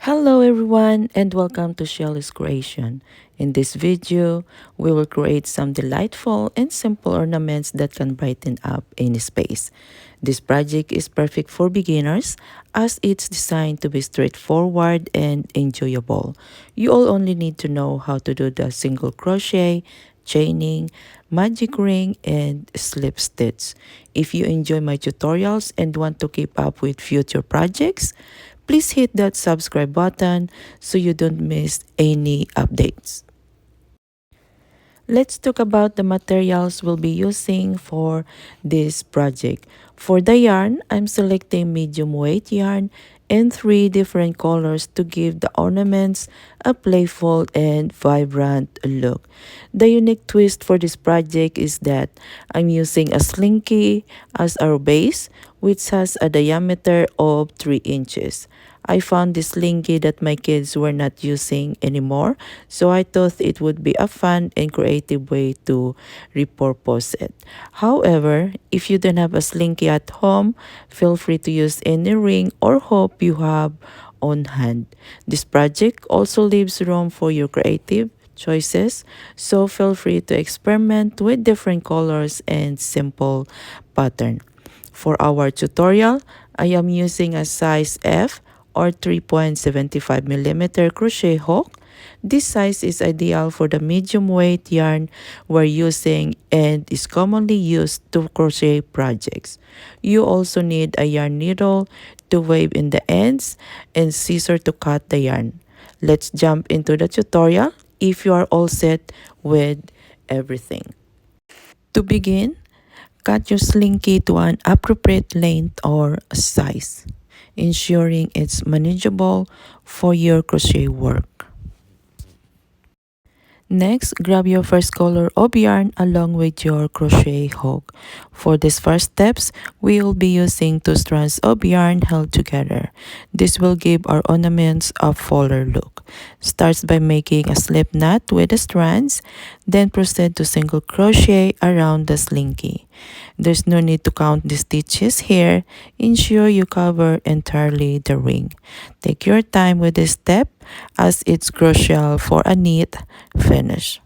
Hello everyone and welcome to Shelley's Creation. In this video, we will create some delightful and simple ornaments that can brighten up any space. This project is perfect for beginners as it's designed to be straightforward and enjoyable. You all only need to know how to do the single crochet, chaining, magic ring, and slip stitch. If you enjoy my tutorials and want to keep up with future projects, please hit that subscribe button so you don't miss any updates. Let's talk about the materials we'll be using for this project. For the yarn, I'm selecting medium weight yarn in 3 different colors to give the ornaments a playful and vibrant look. The unique twist for this project is that I'm using a slinky as our base, which has a diameter of 3 inches. I found this slinky that my kids were not using anymore, so I thought it would be a fun and creative way to repurpose it. However, if you don't have a slinky at home, feel free to use any ring or hook you have on hand. This project also leaves room for your creative choices, so feel free to experiment with different colors and simple pattern. For our tutorial, I am using a size F or 3.75mm crochet hook. This size is ideal for the medium weight yarn we're using and is commonly used to crochet projects. You also need a yarn needle to wave in the ends and scissor to cut the yarn. Let's jump into the tutorial if you are all set with everything. To begin, cut your slinky to an appropriate length or size, ensuring it's manageable for your crochet work. Next, grab your first color of yarn along with your crochet hook. For these first steps, we will be using 2 strands of yarn held together. This will give our ornaments a fuller look. Start by making a slip knot with the strands, then proceed to single crochet around the slinky. There's no need to count the stitches here. Ensure you cover entirely the ring. Take your time with this step as it's crucial for a neat finish.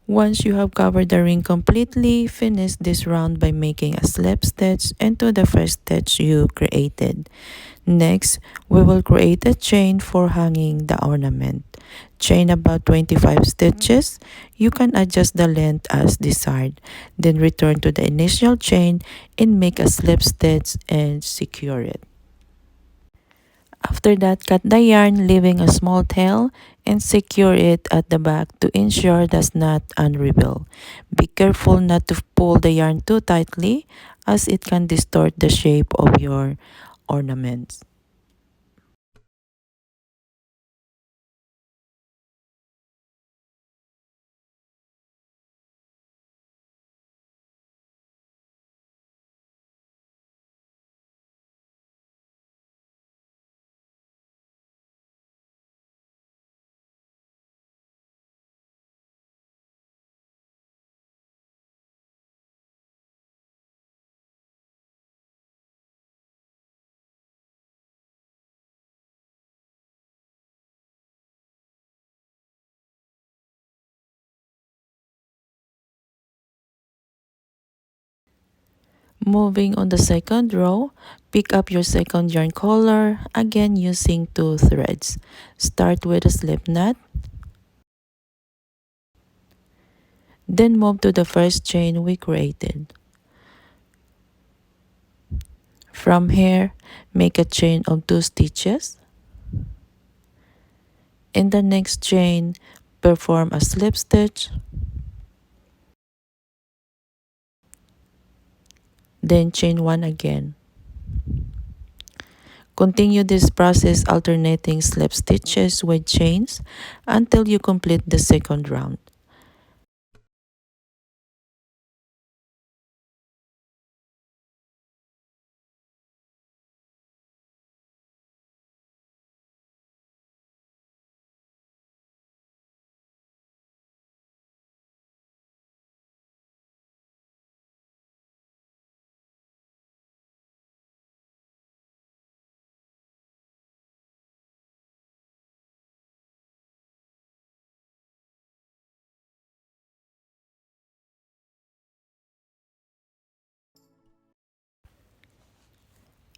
Once you have covered the ring completely, finish this round by making a slip stitch into the first stitch you created. Next, we will create a chain for hanging the ornament. Chain about 25 stitches. You can adjust the length as desired. Then return to the initial chain and make a slip stitch and secure it. After that, cut the yarn, leaving a small tail, and secure it at the back to ensure it does not unravel. Be careful not to pull the yarn too tightly as it can distort the shape of your ornaments. Moving on the second row, pick up your second yarn color, again using 2 threads. Start with a slip knot, then move to the first chain we created. From here, make a chain of 2 stitches. In the next chain, perform a slip stitch, then chain 1 again. Continue this process alternating slip stitches with chains until you complete the second round.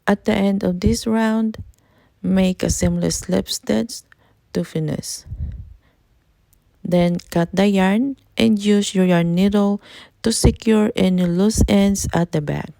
At the end of this round, make a seamless slip stitch to finish. Then cut the yarn and use your yarn needle to secure any loose ends at the back.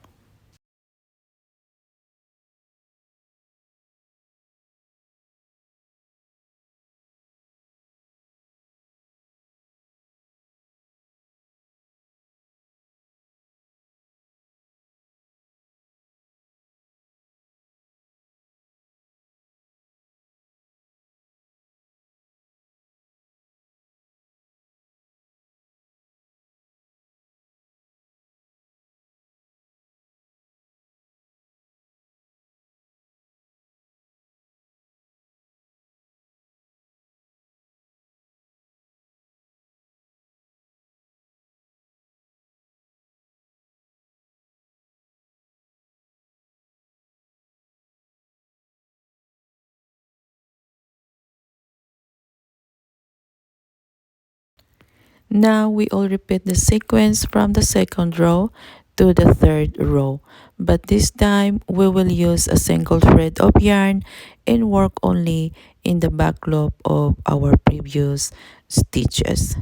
Now we all repeat the sequence from the second row to the third row, but this time we will use a single thread of yarn and work only in the back loop of our previous stitches.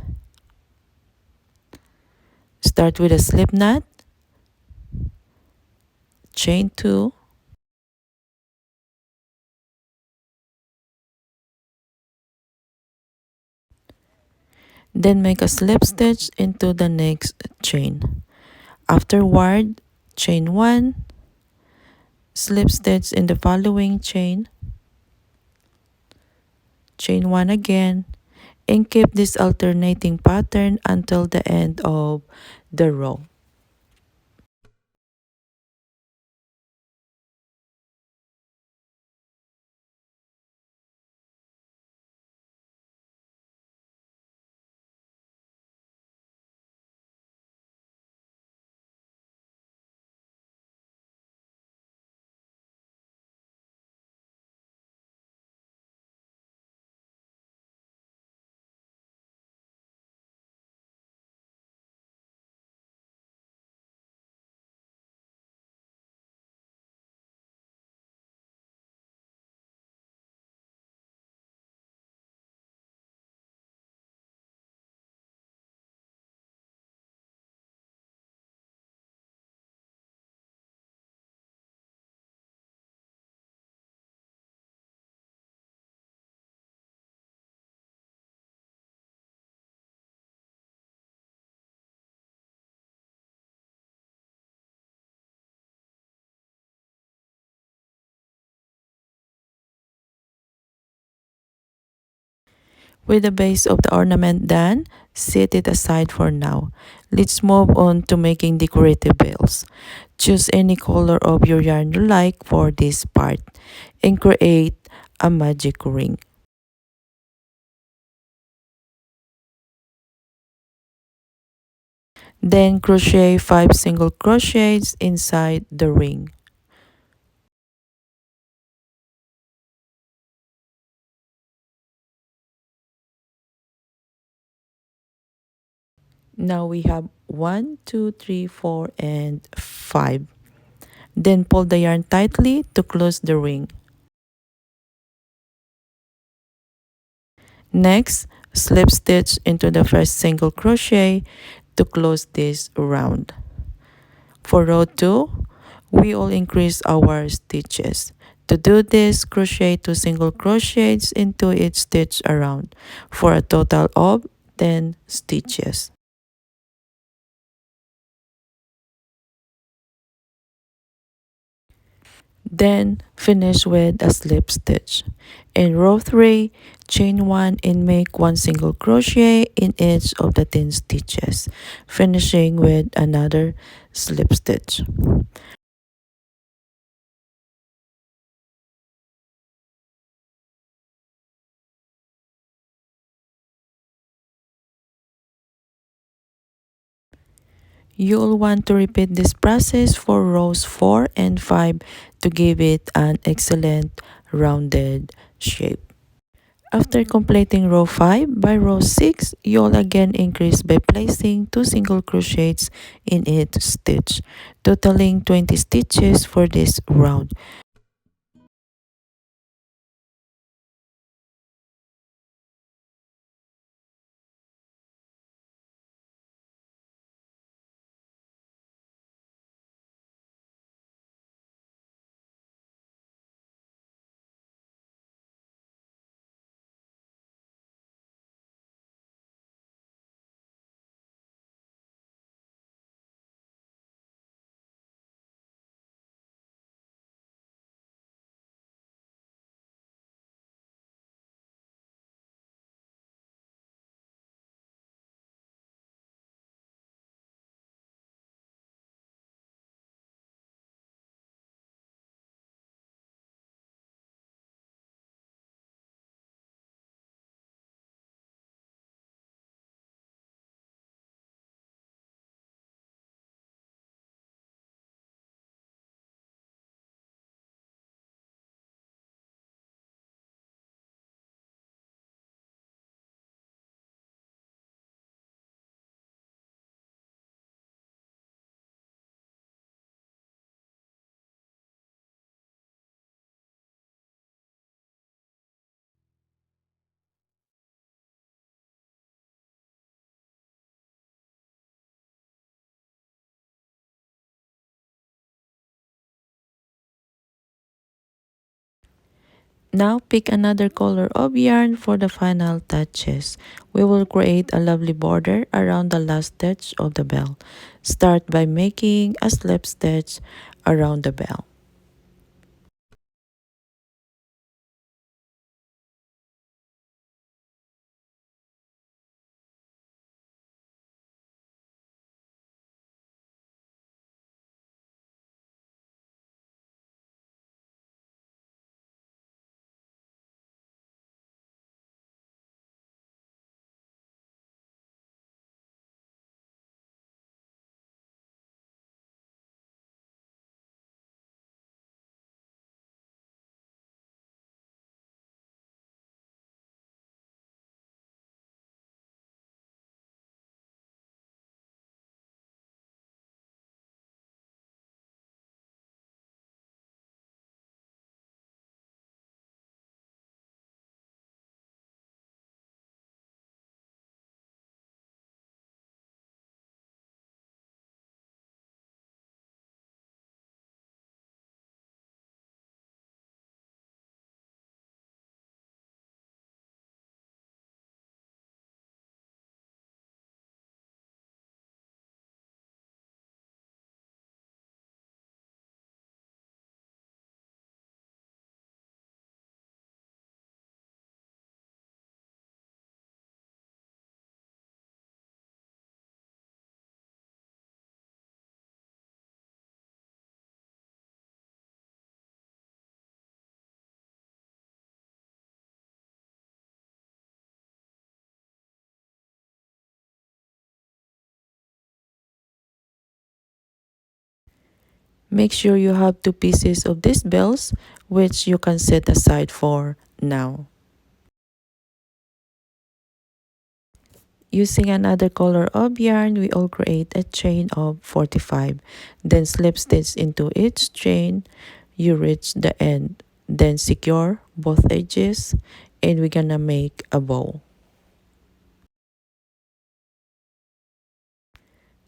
Start with a slip knot, chain 2, then make a slip stitch into the next chain. Afterward, chain 1, slip stitch in the following chain, chain 1 again, and keep this alternating pattern until the end of the row. With the base of the ornament done, set it aside for now. Let's move on to making decorative bells. Choose any color of your yarn you like for this part and create a magic ring. Then crochet 5 single crochets inside the ring. Now we have 1, 2, 3, 4, and 5. Then pull the yarn tightly to close the ring. Next, slip stitch into the first single crochet to close this round. For row 2, we will increase our stitches. To do this, crochet 2 single crochets into each stitch around for a total of 10 stitches. Then finish with a slip stitch. In row 3, chain 1 and make 1 single crochet in each of the 10 stitches, finishing with another slip stitch. You'll want to repeat this process for rows 4 and 5 to give it an excellent rounded shape. After completing row 5, by row 6, you'll again increase by placing 2 single crochets in each stitch, totaling 20 stitches for this round. Now pick another color of yarn for the final touches. We will create a lovely border around the last stitch of the bell. Start by making a slip stitch around the bell. Make sure you have 2 pieces of these bells, which you can set aside for now. Using another color of yarn, we will create a chain of 45. Then slip stitch into each chain. You reach the end. Then secure both edges and we're gonna make a bow.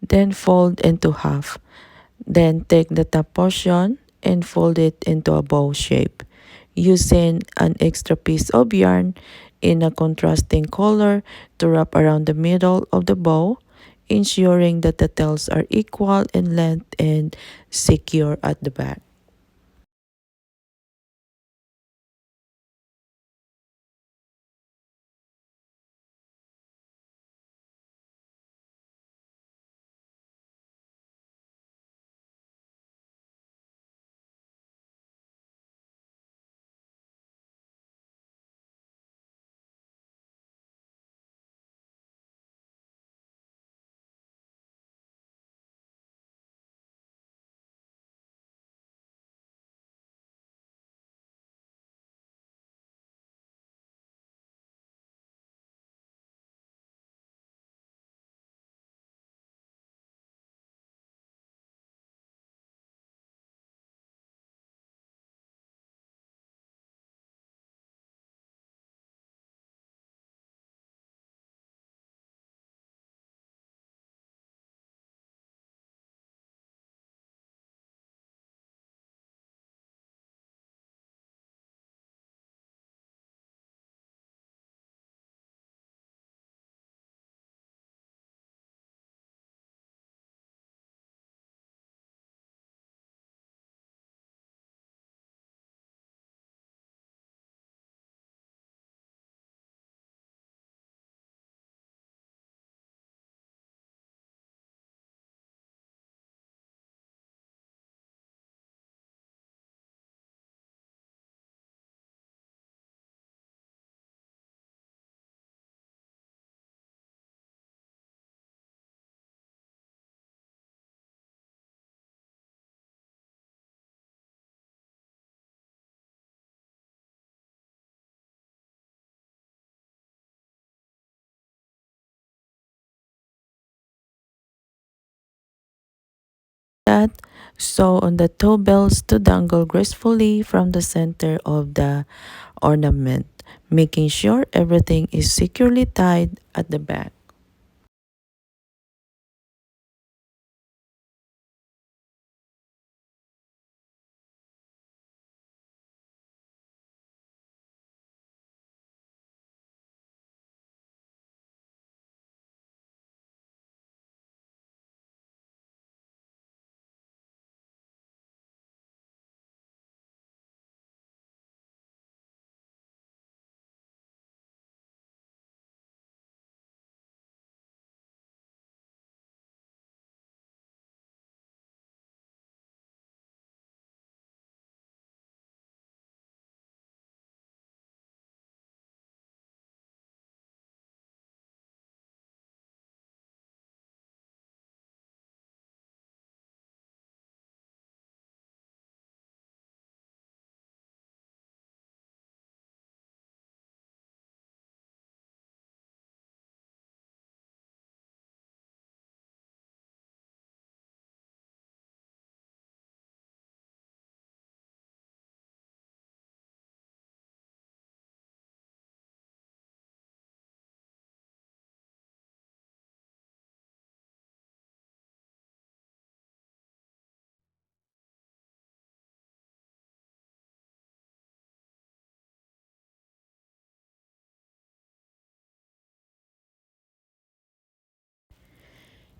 Then fold into half. Then take the top portion and fold it into a bow shape. Using an extra piece of yarn in a contrasting color to wrap around the middle of the bow, ensuring that the tails are equal in length and secure at the back. Sew on the toe bells to dangle gracefully from the center of the ornament, making sure everything is securely tied at the back.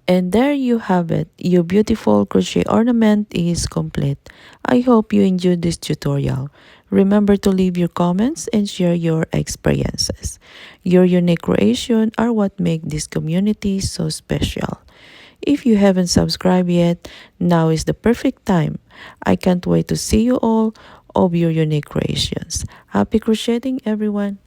And there you have it. Your beautiful crochet ornament is complete. I hope you enjoyed this tutorial. Remember to leave your comments and share your experiences. Your unique creation are what make this community so special. If you haven't subscribed yet, now is the perfect time. I can't wait to see you all of your unique creations. Happy crocheting, everyone!